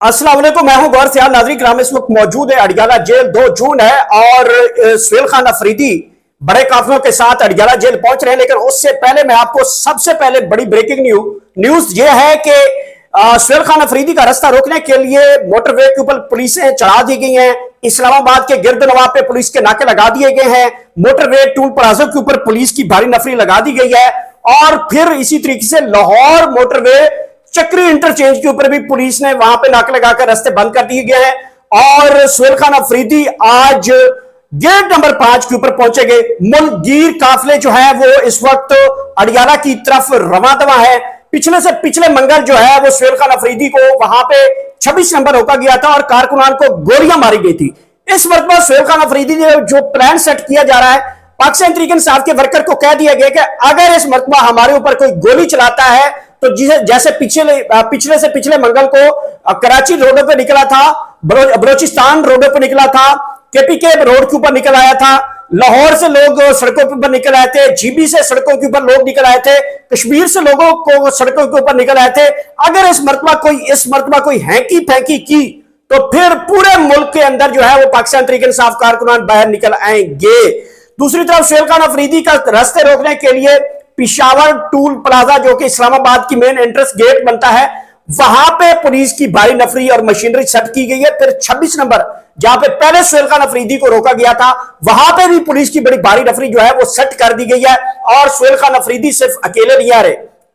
अस्सलाम वालेकुम, मैं हूं गौर सियाल। नाज़रीन ग्राम इस वक्त मौजूद है अडियाला जेल। 2 जून है और सुहेल खान अफरीदी बड़े काफिलों के साथ अडियाला जेल पहुंच रहे हैं। लेकिन उससे पहले मैं आपको सबसे पहले बड़ी ब्रेकिंग न्यूज ये है कि सुहेल खान अफरीदी का रास्ता रोकने के लिए मोटरवे के ऊपर पुलिसें चढ़ा दी गई हैं। इस्लामाबाद के गिरद नवाब पे पुलिस के नाके लगा दिए गए हैं। मोटरवे टूल प्लाजा के ऊपर पुलिस की भारी नफरी लगा दी गई है। और फिर इसी तरीके से लाहौर मोटरवे चक्री इंटरचेंज के ऊपर भी पुलिस ने वहां पे नाके लगाकर रास्ते बंद कर दिए गए हैं। और सुहेल खान अफरीदी आज गेट नंबर 5 के ऊपर पहुंचेंगे। मुल्कगीर काफिले जो है वो इस वक्त अडियाला की तरफ रवा दवा है। पिछले से पिछले मंगल जो है वो सुहेल खान अफरीदी को वहां पे 26 नंबर रोका गया था और कारकुनान को गोलियां मारी गई थी। इस वक्त सुहेल खान अफरीदी ने जो प्लान सेट किया जा रहा है, पाकिस्तान तहरीक इंसाफ के वर्कर को कह दिया गया कि अगर इस मरतबा हमारे ऊपर कोई गोली चलाता है तो जैसे पिछले से पिछले मंगल को कराची रोडों पर निकला था, बलोचिस्तान रोडों पर निकला था, केपीके रोड के ऊपर निकल आया था, लाहौर से लोग सड़कों के ऊपर निकल आए थे, जीबी से सड़कों के ऊपर लोग निकल आए थे, कश्मीर से लोगों को सड़कों के ऊपर निकल आए थे। अगर इस मरतबा कोई हैंकी फैंकी की तो फिर पूरे मुल्क के अंदर जो है वो पाकिस्तान तहरीक इंसाफ कारकुनान बाहर निकल आएंगे। दूसरी तरफ सुहेल खान अफरीदी का रास्ते रोकने के लिए पिशावर टूल प्लाजा जो कि इस्लामाबाद की मेन एंट्रेंस गेट बनता है, वहां पे पुलिस की भारी नफरी और मशीनरी सेट की गई है। फिर 26 नंबर जहां पे पहले सुहेल खान अफरीदी को रोका गया था, वहां पे भी पुलिस की बड़ी भारी नफरी जो है वो सेट कर दी गई है। और सुहेल खान अफरीदी सिर्फ अकेले नहीं आ रहे,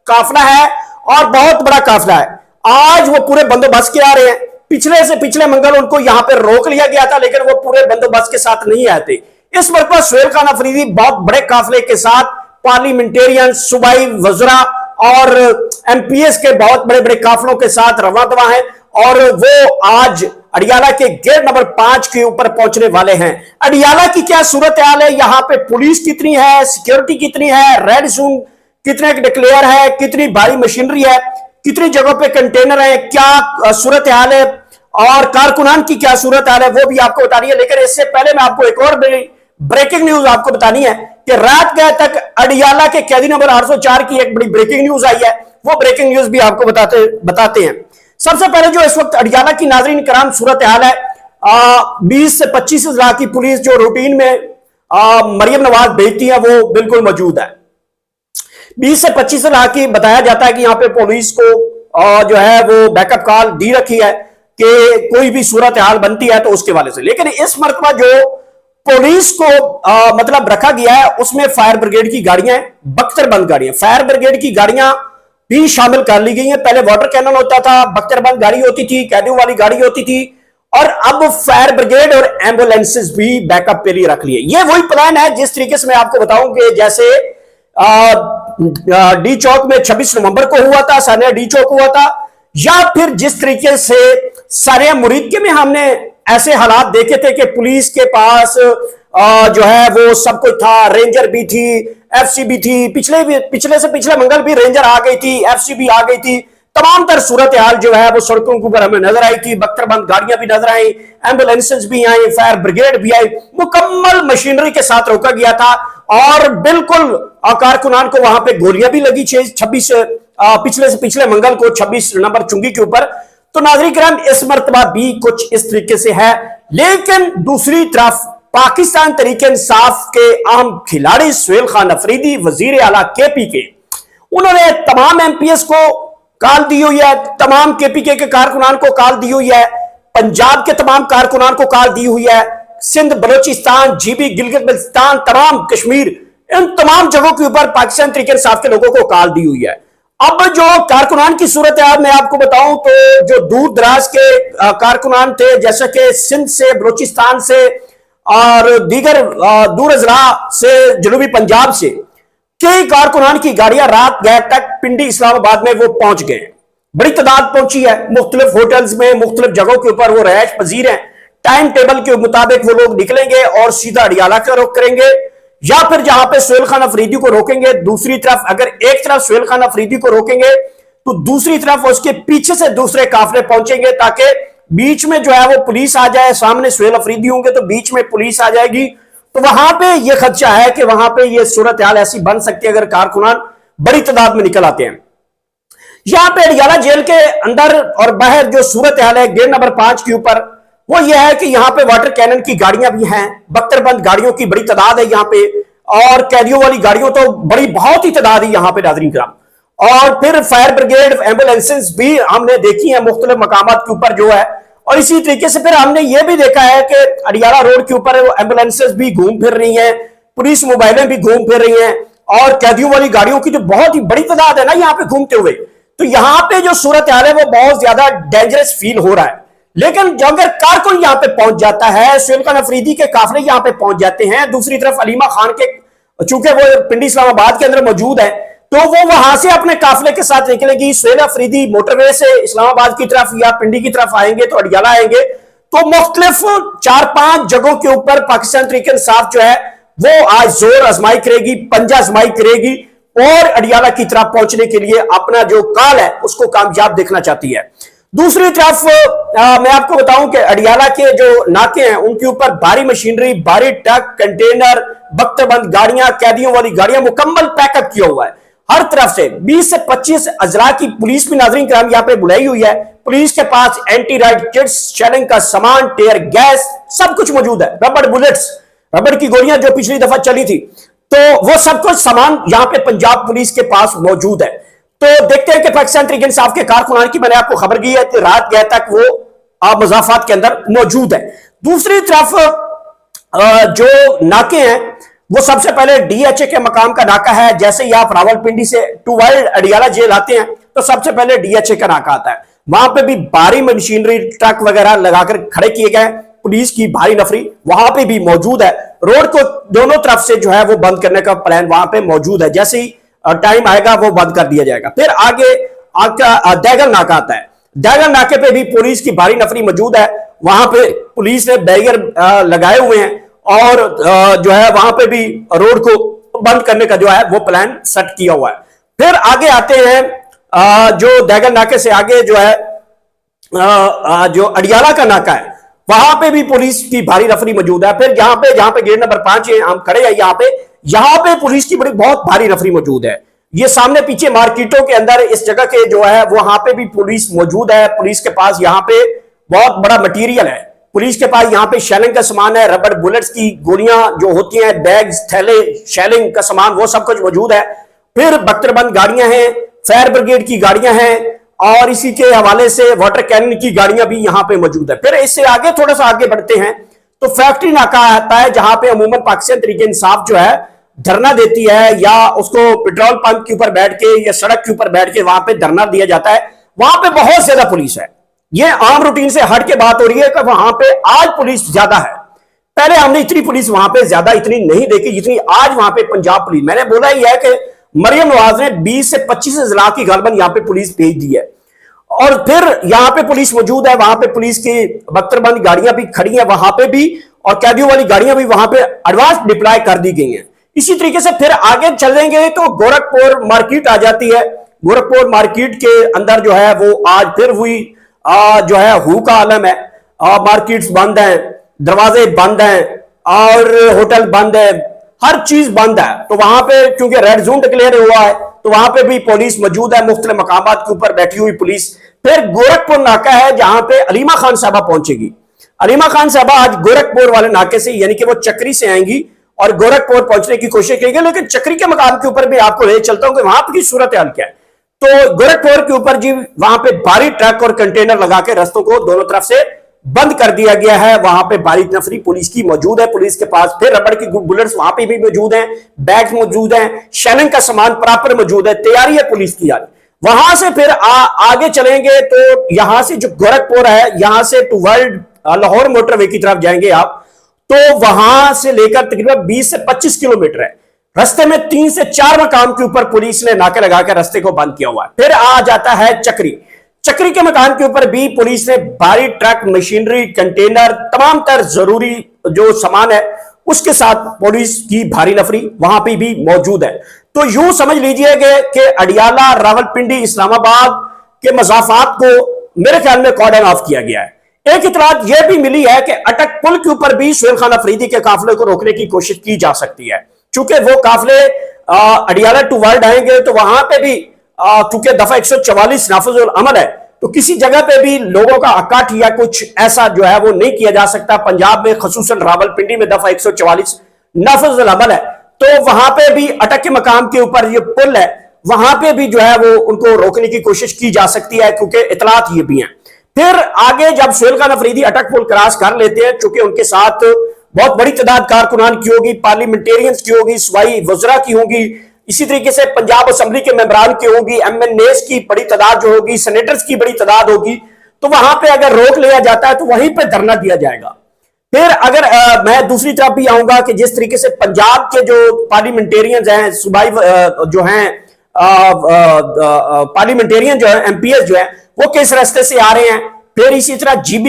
काफिला है और बहुत बड़ा काफिला है। आज वो पूरे बंदोबस्त के आ रहे हैं। पिछले से पिछले मंगल उनको यहां पर रोक लिया गया था, लेकिन वो पूरे बंदोबस्त के साथ नहीं आते। इस वक्त सुहेल खान अफरीदी बहुत बड़े काफिले के साथ पार्लियामेंटेरियन, सूबाई वज़रा और एमपीएस के बहुत बड़े बड़े काफिलों के साथ रवा दवा है। और वो आज अडियाला के गेट नंबर 5 के ऊपर पहुंचने वाले हैं। अडियाला की क्या सूरत हाल है, यहां पे पुलिस कितनी है, सिक्योरिटी कितनी है, रेड जोन कितने डिक्लेयर है, कितनी भारी मशीनरी है, कितनी जगहों पे कंटेनर है, क्या सूरत हाल है और कारकुनान की क्या सूरत हाल है, वो भी आपको बतानी है। लेकिन इससे पहले मैं आपको एक और ब्रेकिंग न्यूज आपको बतानी है कि रात गए तक अडियाला के कैदी नंबर 804 की एक बड़ी ब्रेकिंग न्यूज आई है। वो ब्रेकिंग न्यूज भी आपको बताते हैं। सबसे पहले जो इस वक्त अडियाला की नाज़रीन कराम सूरत हाल है, 20 से 25 लाख की पुलिस जो रूटीन में मरियम नवाज भेजती है वो बिल्कुल मौजूद है। 20 से 25 लाख की बताया जाता है कि यहां पे पुलिस को जो है वो बैकअप कॉल दी रखी है कि कोई भी सूरत हाल बनती है तो उसके वाले से। लेकिन इस मरतबा जो पुलिस को मतलब रखा गया है उसमें फायर ब्रिगेड की गाड़ियां, बख्तरबंद गाड़ियां, फायर ब्रिगेड की गाड़ियां भी शामिल कर ली गई हैं। पहले वाटर कैनन होता था, बख्तरबंद गाड़ी होती थी, कैदियों वाली गाड़ी होती थी, और अब फायर ब्रिगेड और एम्बुलेंसेस भी बैकअप पे लिए रख लिए। ये वही प्लान है जिस तरीके से मैं आपको बताऊं कि जैसे डी चौक में 26 नवंबर को हुआ था, सानिया डी चौक हुआ था, या फिर जिस तरीके से सानिया मुरीदके में हमने ऐसे हालात देखे थे कि पुलिस के पास जो है वो सब कुछ था, रेंजर भी थी, एफसीबी थी, पिछले से पिछले मंगल भी रेंजर आ गई थी, एफसीबी आ गई थी। तमाम तर सूरत हाल जो है वो सड़कों के ऊपर हमें नजर आई थी, बख्तरबंद गाड़ियां भी नजर आई, एम्बुलेंसेस भी आई, फायर ब्रिगेड भी आई, मुकम्मल मशीनरी के साथ रोका गया था। और बिल्कुल कारकुनान को वहां पे गोलियां भी लगी 26 पिछले से पिछले मंगल को 26 नंबर चुंगी के ऊपर। तो नाज़रीन किराम इस मरतबा भी कुछ इस तरीके से है। लेकिन दूसरी तरफ पाकिस्तान तहरीक इंसाफ के अहम खिलाड़ी सुहेल खान अफरीदी, वजीर आला केपीके, उन्होंने तमाम एमपीएस को कॉल दी हुई है, तमाम केपीके के कारकुनान को कॉल दी हुई है, पंजाब के तमाम कारकुनान को कॉल दी हुई है, सिंध, बलोचिस्तान, जीबी, गिलगित बल्तिस्तान, तमाम कश्मीर, इन तमाम जगहों के ऊपर पाकिस्तान तहरीक इंसाफ के लोगों को कॉल दी हुई है। अब जो कारकुनान की सूरत है मैं आपको बताऊं तो जो दूर दराज के कारकुनान थे, जैसे कि सिंध से, बलोचिस्तान से और दीगर दूर अजला से, जनूबी पंजाब से, कई कारकुनान की गाड़ियां रात गए तक पिंडी इस्लामाबाद में वो पहुंच गए। बड़ी तादाद पहुंची है, मुख्तलिफ होटल्स में, मुख्तलिफ जगहों के ऊपर वो रहायश पजीर हैं। टाइम टेबल के मुताबिक वो लोग निकलेंगे और सीधा अडियाला का रुख करेंगे, या फिर जहां पे सुहेल खान अफरीदी को रोकेंगे दूसरी तरफ, अगर एक तरफ सुहेल खान अफरीदी को रोकेंगे तो दूसरी तरफ उसके पीछे से दूसरे काफिले पहुंचेंगे, ताकि बीच में जो है वो पुलिस आ जाए। सामने सुहेल अफरीदी होंगे तो बीच में पुलिस आ जाएगी। तो वहां पे ये खदशा है कि वहां पे ये सूरत हाल ऐसी बन सकती है अगर कारकुनान बड़ी तादाद में निकल आते हैं। यहां पे अडियाला जेल के अंदर और बाहर जो सूरत हाल है गेट नंबर 5 के ऊपर, वो यह है कि यहां पे वाटर कैनन की गाड़ियां भी हैं, बख्तरबंद गाड़ियों की बड़ी तादाद है यहां पे, और कैदियों वाली गाड़ियों तो बड़ी बहुत ही तादाद है यहां पे नाज़रीन किराम। और फिर फायर ब्रिगेड एम्बुलेंसेस भी हमने देखी हैं मुख्तलिफ मकामात के ऊपर जो है। और इसी तरीके से फिर हमने ये भी देखा है कि अडियाला रोड के ऊपर एम्बुलेंसेस भी घूम फिर रही हैं, पुलिस मोबाइलें भी घूम फिर रही हैं, और कैदियों वाली गाड़ियों की जो बहुत ही बड़ी तादाद है ना यहां पे घूमते हुए। तो यहां पे जो सूरत हाल है वो बहुत ज्यादा डेंजरस फील हो रहा है। लेकिन जो अगर कारकुन यहां पे पहुंच जाता है, सुहेल खान अफरीदी के काफिले यहां पे पहुंच जाते हैं, दूसरी तरफ अलीमा खान के, चूंकि वो पिंडी इस्लामाबाद के अंदर मौजूद है, तो वो वहां से अपने काफिले के साथ निकलेगी। सुहेल अफरीदी मोटरवे से इस्लामाबाद की तरफ या पिंडी की तरफ आएंगे तो अडियाला आएंगे, तो मुख्तलिफ 4-5 जगहों के ऊपर पाकिस्तान तहरीक इंसाफ जो है वो आज जोर आजमाई करेगी, पंजा आजमाई करेगी, और अडियाला की तरफ पहुंचने के लिए अपना जो काल है उसको कामयाब देखना चाहती है। दूसरी तरफ मैं आपको बताऊं कि अडियाला के जो नाके हैं उनके ऊपर भारी मशीनरी, भारी ट्रक, कंटेनर, बख्तरबंद गाड़ियां, कैदियों वाली गाड़ियां मुकम्मल पैकअप किया हुआ है हर तरफ से। 20 से 25 अजला की पुलिस भी नाज़रीन किराम यहां पे बुलाई हुई है। पुलिस के पास एंटी राइट किट्स, शेलिंग का सामान, टेयर गैस, सब कुछ मौजूद है, रबड़ बुलेट्स, रबड़ की गोलियां जो पिछली दफा चली थी, तो वो सब कुछ सामान यहां पे पंजाब पुलिस के पास मौजूद है। तो देखते हैं कि पाकिस्तान तहरीक इंसाफ के कारकुनान की मैंने आपको खबर दी है कि रात गए तक वो मुजाफात के अंदर मौजूद है। दूसरी तरफ जो नाके हैं वो सबसे पहले डीएचए के मकाम का नाका है। जैसे ही आप रावलपिंडी से टू वाइल्ड अडियाला जेल आते हैं तो सबसे पहले डीएचए का नाका आता है। वहां पे भी भारी मशीनरी, ट्रक वगैरह लगाकर खड़े किए गए, पुलिस की भारी नफरी वहां पे भी मौजूद है। रोड को दोनों तरफ से जो है वो बंद करने का प्लान वहां पे मौजूद है, जैसे ही टाइम आएगा वो बंद कर दिया जाएगा। फिर आगे दैगल नाका आता है। दैगल नाके पे भी पुलिस की भारी नफरी मौजूद है, वहां पे पुलिस ने बैरियर लगाए हुए हैं, और जो है वहां पे भी रोड को बंद करने का जो है वो प्लान सेट किया हुआ है। फिर आगे आते हैं जो दैगल नाके से आगे जो है जो अडियाला का नाका है, वहां पे भी पुलिस की भारी नफरी मौजूद है। फिर जहां पे गेट नंबर 5 है, हम खड़े हैं यहां पे पुलिस की बड़ी बहुत भारी नफरी मौजूद है। ये सामने पीछे मार्केटों के अंदर इस जगह के जो है वहां पे भी पुलिस मौजूद है। पुलिस के पास यहां पे बहुत बड़ा मटीरियल है, पुलिस के पास यहां पे शेलिंग का सामान है, रबड़ बुलेट्स की गोलियां जो होती हैं, बैग्स, थैले, शेलिंग का सामान, वो सब कुछ मौजूद है। फिर बख्तरबंद गाड़ियां हैं, फायर ब्रिगेड की गाड़ियां हैं, और इसी के हवाले से वाटर कैनन की गाड़ियां भी यहां पे मौजूद है। फिर इससे आगे थोड़ा सा आगे बढ़ते हैं तो फैक्ट्री नाका आता है, जहां पे अमूमन पाकिस्तान तहरीक इंसाफ जो है धरना देती है, या उसको पेट्रोल पंप के ऊपर बैठ के या सड़क के ऊपर बैठ के वहां पे धरना दिया जाता है। वहां पे बहुत ज्यादा पुलिस है, ये आम रूटीन से हट के बात हो रही है कि वहां पे आज पुलिस ज्यादा है। पहले हमने इतनी पुलिस वहां पे ज्यादा इतनी नहीं देखी जितनी आज वहां पे पंजाब पुलिस। मैंने बोला ही है कि मरियम नवाज ने 20 से 25 अजला की गालबन यहां पे पुलिस भेज दी है, और फिर यहां पे पुलिस मौजूद है। वहां पे पुलिस की बख्तरबंद गाड़ियां भी खड़ी हैं वहां पे भी, और कैदियों वाली गाड़ियां भी वहां पे एडवांस डिप्लॉय कर दी गई हैं। इसी तरीके से फिर आगे चलेंगे तो गोरखपुर मार्केट आ जाती है। गोरखपुर मार्केट के अंदर जो है वो आज फिर हुई जो है हु का आलम है, मार्केट्स बंद हैं, दरवाजे बंद हैं, और होटल बंद है, हर चीज बंद है। तो वहां पे क्योंकि रेड जोन डिक्लेयर हुआ है तो वहां पे भी पुलिस मौजूद है, मुख्तलिफ मकामात के ऊपर बैठी हुई पुलिस। फिर गोरखपुर नाका है जहां पे अलीमा खान साहबा पहुंचेगी। अलीमा खान साहबा आज गोरखपुर वाले नाके से, यानी कि वो चक्री से आएंगी और गोरखपुर पहुंचने की कोशिश करेंगे। लेकिन चक्री के मकाम के ऊपर भी आपको ले चलता हूं कि वहां की सूरत हाल क्या है। तो गोरखपुर के ऊपर जी वहां पे भारी ट्रक और कंटेनर लगा के रस्तों को दोनों तरफ से बंद कर दिया गया है। वहां पे भारी नफरी पुलिस की मौजूद है। पुलिस के पास फिर रबड़ की बुलेट्स वहां पे भी मौजूद हैं, बैग्स मौजूद हैं, शेलिंग का सामान प्रॉपर मौजूद है, तैयारी है पुलिस की आज। वहां से फिर आगे चलेंगे तो यहां से जो गोरखपुर है, यहां से टू वर्ल्ड लाहौर मोटरवे की तरफ जाएंगे आप, तो वहां से लेकर तकरीबन 20 से 25 किलोमीटर है। रास्ते में 3 से 4 मकाम के ऊपर पुलिस ने नाके लगाकर रास्ते को बंद किया हुआ है। फिर आ जाता है चक्री। चक्री के मकान के ऊपर भी पुलिस ने भारी ट्रक, मशीनरी, कंटेनर, तमाम तर जरूरी जो सामान है उसके साथ पुलिस की भारी नफरी वहां पे भी मौजूद है। तो यूं समझ लीजिए कि अडियाला, रावलपिंडी, इस्लामाबाद के मजाफात को मेरे ख्याल में कॉर्डन ऑफ किया गया है। एक इतलात यह भी मिली है कि अटक पुल के ऊपर भी सुहेल खान अफरीदी के काफिले को रोकने की कोशिश की जा सकती है, चूंकि वो काफिले अडियाला टू वर्ल्ड आएंगे तो वहां पे भी क्योंकि दफा 144 नाफिजुल अमल है, तो किसी जगह पे भी लोगों का अकाट या कुछ ऐसा जो है वो नहीं किया जा सकता। पंजाब में खसूसन रावलपिंडी में दफा 144 नाफिजुल अमल है, तो वहां पे भी अटक के मकाम के ऊपर ये पुल है, वहां पे भी जो है वो उनको रोकने की कोशिश की जा सकती है, क्योंकि इतलात ये भी हैं। फिर आगे जब सुहेल खान अफरीदी अटक पुल क्रॉस कर लेते हैं, चूंकि उनके साथ बहुत बड़ी तादाद कारकुनान की होगी, पार्लियामेंटेरियंस की होगी, सूबाई वज़रा की होगी, इसी तरीके से पंजाब असेंबली के मेंबरान की होगी, MNAs की बड़ी तादाद जो होगी, सेनेटर्स की बड़ी तादाद होगी, तो वहां पे अगर रोक लिया जाता है तो वहीं पे धरना दिया जाएगा। फिर अगर मैं दूसरी तरफ भी आऊंगा कि जिस तरीके से पंजाब के जो पार्लियामेंटेरियंस हैं, सूबाई जो हैं पार्लियामेंटेरियन जो है, MPs जो है, वो किस रास्ते से आ रहे हैं, फिर इसी तरह GB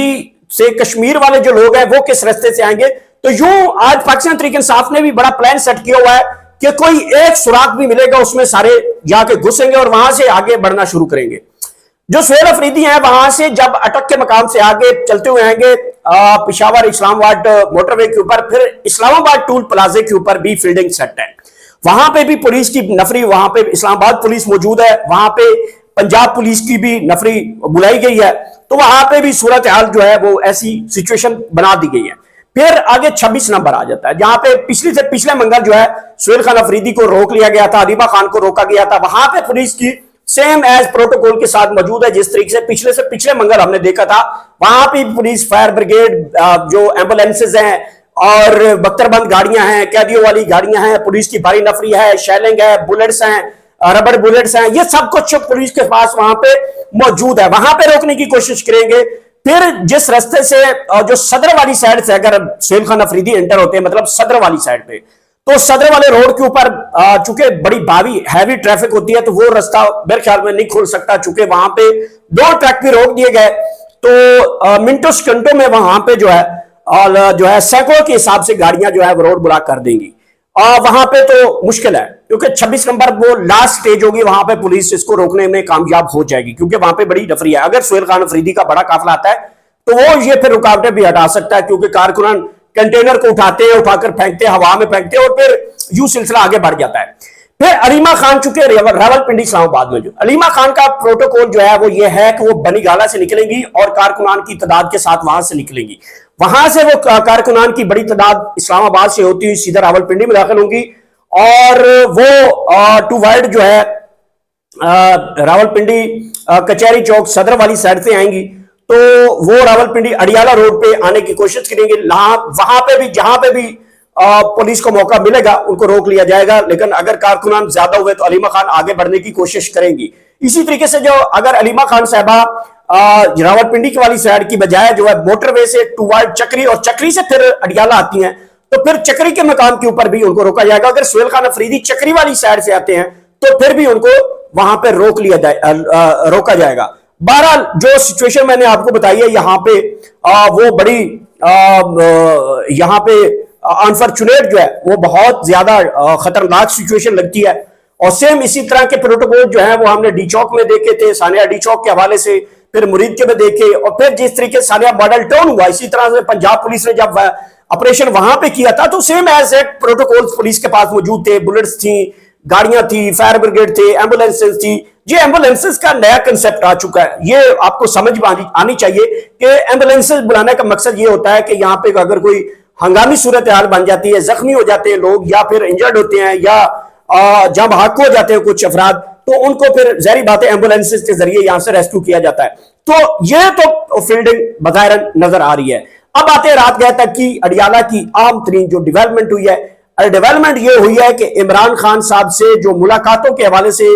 से कश्मीर वाले जो लोग हैं वो किस रास्ते से आएंगे। तो यूं आज पाकिस्तान तहरीक इंसाफ ने भी बड़ा प्लान सेट किया हुआ है कि कोई एक सुराग भी मिलेगा उसमें सारे जाके घुसेंगे और वहां से आगे बढ़ना शुरू करेंगे। जो सुहेल अफरीदी हैं वहां से जब अटक के मकाम से आगे चलते हुए आएंगे पिशावर इस्लामाबाद मोटरवे के ऊपर, फिर इस्लामाबाद टूल प्लाजे के ऊपर भी फील्डिंग सेट है, वहां पे भी पुलिस की नफरी, वहां पे इस्लामाबाद पुलिस मौजूद है, वहां पे पंजाब पुलिस की भी नफरी बुलाई गई है, तो वहां पे भी सूरत हाल जो है वो ऐसी सिचुएशन बना दी गई है। फिर आगे 26 नंबर आ जाता है, जहां पे पिछले मंगल जो है सुहेल खान अफरीदी को रोक लिया गया था, अरीबा खान को रोका गया था, वहां पे पुलिस की सेम एज प्रोटोकॉल के साथ मौजूद है, जिस तरीके से पिछले मंगल हमने देखा था। वहां पे पुलिस, फायर ब्रिगेड, जो एम्बुलेंसेज हैं और बख्तरबंद गाड़ियां हैं, कैदियों वाली गाड़ियां हैं, पुलिस की भारी नफरी है, शेलिंग है, बुलेट्स हैं, रबर बुलेट्स हैं, ये सब कुछ पुलिस के पास वहां पे मौजूद है, वहां पे रोकने की कोशिश करेंगे। फिर जिस रास्ते से जो सदर वाली साइड से अगर सुहेल खान अफरीदी एंटर होते हैं, मतलब सदर वाली साइड पे, तो सदर वाले रोड के ऊपर चूंकि बड़ी भारी हैवी ट्रैफिक होती है, तो वो रास्ता मेरे ख्याल में नहीं खुल सकता, चूंकि वहां पे 2 ट्रक भी रोक दिए गए, तो मिनटों सेकंडों में वहां पे जो है और जो है सैकड़ों के हिसाब से गाड़ियां जो है वो रोड ब्लॉक कर देंगी। वहां पे तो मुश्किल है, क्योंकि 26 नंबर वो लास्ट स्टेज होगी, वहां पे पुलिस इसको रोकने में कामयाब हो जाएगी, क्योंकि वहां पे बड़ी नफरी है। अगर सुहेल खान अफरीदी का बड़ा काफिला आता है तो वो ये फिर रुकावटें भी हटा सकता है, क्योंकि कारकुनान कंटेनर को उठाते हैं, उठाकर फेंकते हैं, हवा में फेंकते हैं, और फिर यूं सिलसिला आगे बढ़ जाता है। फिर अलीमा खान, चूंकि रावलपिंडी इस्लामाबाद में जो अलीमा खान का प्रोटोकॉल जो है वो ये है कि वो बनीगाला से निकलेंगी और कारकुनान की तादाद के साथ वहां से निकलेंगी, वहां से वो कारकुनान की बड़ी तादाद इस्लामाबाद से होती हुई सीधा रावलपिंडी में दाखिल होंगी, और वो टू वाइड जो है रावलपिंडी कचहरी चौक सदर वाली साइड से आएंगी, तो वो रावलपिंडी अडियाला रोड पे आने की कोशिश करेंगे। वहां पे भी जहां पे भी पुलिस को मौका मिलेगा उनको रोक लिया जाएगा, लेकिन अगर कारकुनान ज्यादा हुए तो अलीमा खान आगे बढ़ने की कोशिश करेंगी। इसी तरीके से जो अगर अलीमा खान साहबा रावलपिंडी की वाली साइड की बजाय जो है मोटरवे से टूवर्ड चक्री और चक्री से फिर अडियाला आती हैं, तो फिर चक्री के मकाम के ऊपर भी उनको रोका जाएगा। अगर सुहेल खान अफरीदी चक्री वाली साइड से आते हैं तो फिर भी उनको वहां पर रोका जाएगा। बहरहाल जो सिचुएशन मैंने आपको बताई है यहाँ पे वो बड़ी यहाँ पे अनफॉर्चुनेट जो है वो बहुत ज्यादा खतरनाक सिचुएशन लगती है। और सेम इसी तरह के प्रोटोकॉल जो है वो हमने डी चौक में देखे थे, सानिया डी चौक के हवाले से, फिर मुरीद के में देखे, और फिर जिस तरीके से सानिया मॉडल टाउन हुआ, इसी तरह से पंजाब पुलिस ने जब ऑपरेशन वहां पे किया था तो सेम एज एक प्रोटोकॉल पुलिस के पास मौजूद थे, बुलेट्स थी, गाड़ियां थी, फायर ब्रिगेड थे, एम्बुलेंसेज थी। ये एम्बुलेंसेज का नया कंसेप्ट आ चुका है, ये आपको समझ में आनी चाहिए कि एम्बुलेंसेज बुलाने का मकसद ये होता है कि यहाँ पे अगर कोई हंगामी सूरत हाल बन जाती है, जख्मी हो जाते हैं लोग, या फिर इंजर्ड होते हैं, या जब हाक हो जाते हैं कुछ अफराद, तो उनको फिर जहरी बात है एम्बुलेंसेज के जरिए यहां से रेस्क्यू किया जाता है। तो ये तो फील्डिंग बज़ाहिर नजर आ रही है। अब आते हैं रात गए तक की अडियाला की आम तरीन जो डेवलपमेंट हुई है। डेवलपमेंट ये हुई है कि इमरान खान साहब से जो मुलाकातों के हवाले से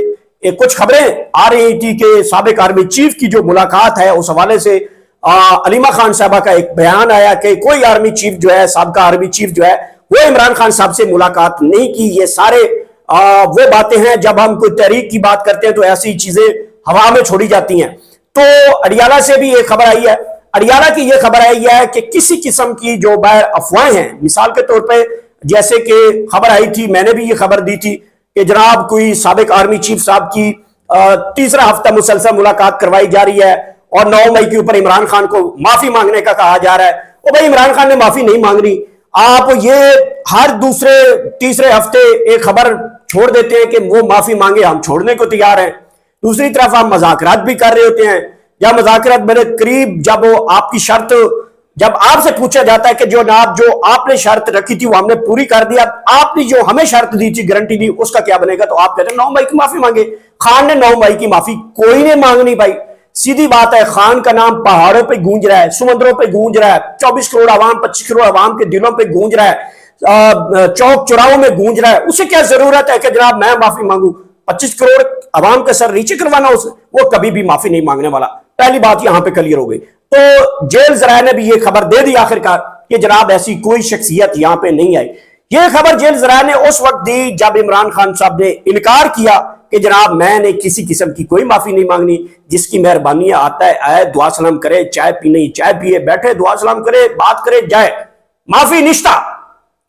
कुछ खबरें आ रही थी कि साबिक आर्मी चीफ की जो मुलाकात है उस हवाले से अलीमा खान साहबा का एक बयान आया कि कोई आर्मी चीफ जो है, साबिक आर्मी चीफ जो है, वो इमरान खान साहब से मुलाकात नहीं की। ये सारे वो बातें हैं, जब हम कोई तहरीक की बात करते हैं तो ऐसी चीजें हवा में छोड़ी जाती हैं। तो अडियाला से भी एक खबर आई है, अडियाला की यह खबर आई है कि किसी किस्म की जो बाहर अफवाहें हैं, मिसाल के तौर पर जैसे कि खबर आई थी, मैंने भी ये खबर दी थी कि जनाब कोई साबिक आर्मी चीफ साहब की तीसरा हफ्ता मुसलसल मुलाकात करवाई जा रही है और 9 मई के ऊपर इमरान खान को माफी मांगने का कहा जा रहा है। और भाई इमरान खान ने माफी नहीं मांग रही, आप ये हर दूसरे तीसरे हफ्ते एक खबर छोड़ देते हैं कि वो माफी मांगे, हम छोड़ने को तैयार हैं। दूसरी तरफ आप मजाकरात भी कर रहे होते हैं, या मजाकरात मेरे करीब जब वो आपकी शर्त, जब आपसे पूछा जाता है कि जो आपने शर्त रखी थी वो हमने पूरी कर दिया, आपने जो हमें शर्त दी थी, गारंटी दी, उसका क्या बनेगा, तो आप कहते हैं 9 मई की माफी मांगे। खान ने 9 मई की माफी कोई ने मांगनी भाई, सीधी बात है। खान का नाम पहाड़ों पे गूंज रहा है, समुद्रों पे गूंज रहा है, 24 करोड़ आवाम 25 करोड़ आवाम के दिलों पे गूंज रहा है, चौक चौराहों में गूंज रहा है। उसे क्या जरूरत है कि जनाब मैं माफी मांगू? 25 करोड़ आवाम का सर नीचे करवाना उसे, वो कभी भी माफी नहीं मांगने वाला। पहली बात यहां पे क्लियर हो गई। तो जेल जराये ने भी ये खबर दे दी आखिरकार कि जनाब ऐसी कोई शख्सियत यहां पे नहीं आई। ये खबर जेल जराये ने उस वक्त दी जब इमरान खान साहब ने इनकार किया कि जनाब मैंने किसी किस्म की कोई माफी नहीं मांगनी, जिसकी मेहरबानी आता है आए दुआ सलाम करे, चाय पीने चाय पिए, बैठे दुआ सलाम करे, बात करे जाए, माफी निश्ता।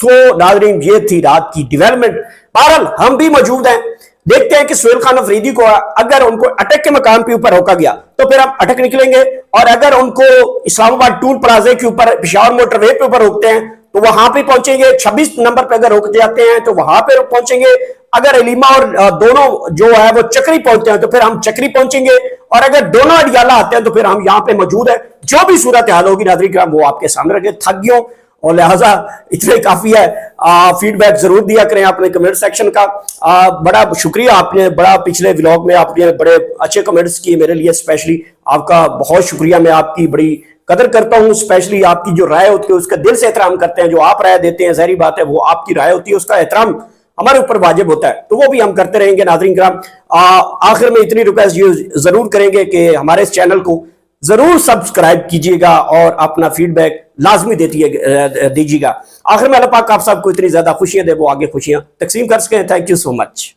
तो नाज़रीन ये थी रात की डेवलपमेंट। बहरहाल हम भी मौजूद हैं, देखते हैं कि सुहेल खान अफरीदी को अगर उनको अटक के मकाम के ऊपर रोका गया तो फिर हम अटक निकलेंगे, और अगर उनको इस्लामाबाद टूल प्लाजे के ऊपर, पेशावर मोटरवे के ऊपर रोकते हैं तो वहां पे पहुंचेंगे। 26 नंबर पे अगर रोक जाते हैं तो वहां पे पहुंचेंगे। अगर अलीमा और दोनों जो है वो चक्री पहुंचते हैं तो फिर हम चक्री पहुंचेंगे, और अगर दोनों अडियाला आते हैं तो फिर हम यहां पे मौजूद है। जो भी सूरत हाल होगी नाज़रीन किराम वो आपके सामने रखे। थक गयो और लिहाजा इतना ही काफी है। फीडबैक जरूर दिया करें अपने कमेंट सेक्शन का। बड़ा शुक्रिया, आपने बड़ा पिछले व्लॉग में आपने बड़े अच्छे कमेंट्स किए मेरे लिए, स्पेशली आपका बहुत शुक्रिया। मैं आपकी बड़ी कदर करता हूं, स्पेशली आपकी जो राय होती है उसका दिल से एहतराम करते हैं। जो आप राय देते हैं ज़ाहिर बात है वो आपकी राय होती है, उसका एहतराम हमारे ऊपर वाजिब होता है, तो वो भी हम करते रहेंगे। नाज़रीन किराम आखिर में इतनी रिक्वेस्ट जरूर करेंगे कि हमारे इस चैनल को जरूर सब्सक्राइब कीजिएगा और अपना फीडबैक लाजमी दीजिएगा। आखिर में अल्लाह पाक आप सबको इतनी ज्यादा खुशियां दे, वो आगे खुशियां तकसीम कर सकें। Thank you so much.